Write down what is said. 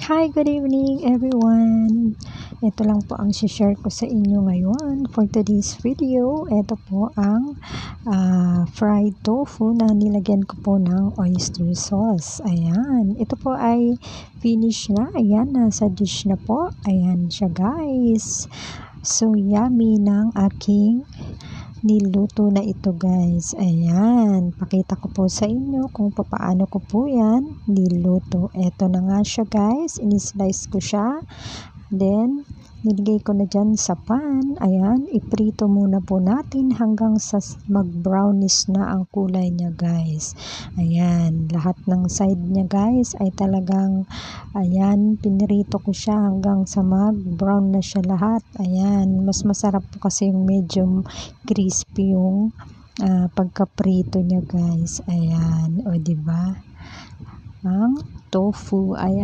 Hi, good evening everyone. Ito lang po ang share ko sa inyo ngayon for today's video. Ito po ang fried tofu na nilagyan ko po ng oyster sauce. Ayan, ito po ay finish na. Ayan, nasa dish na po. Ayan siya guys. So yummy ng aking niluto na ito guys. Ayan, pakita ko po sa inyo kung paano ko po yan niluto. Eto na nga siya guys, in-slice ko siya, then niligay ko na dyan sa pan. Ayan, iprito muna po natin hanggang sa mag-brownish na ang kulay niya guys. Ayan, lahat ng side niya guys ay talagang, ayan, pinirito ko siya hanggang sa mag-brown na siya lahat. Ayan, mas masarap po kasi yung medium crispy yung pagkaprito niya guys. Ayan, o diba? Ang tofu, ayan.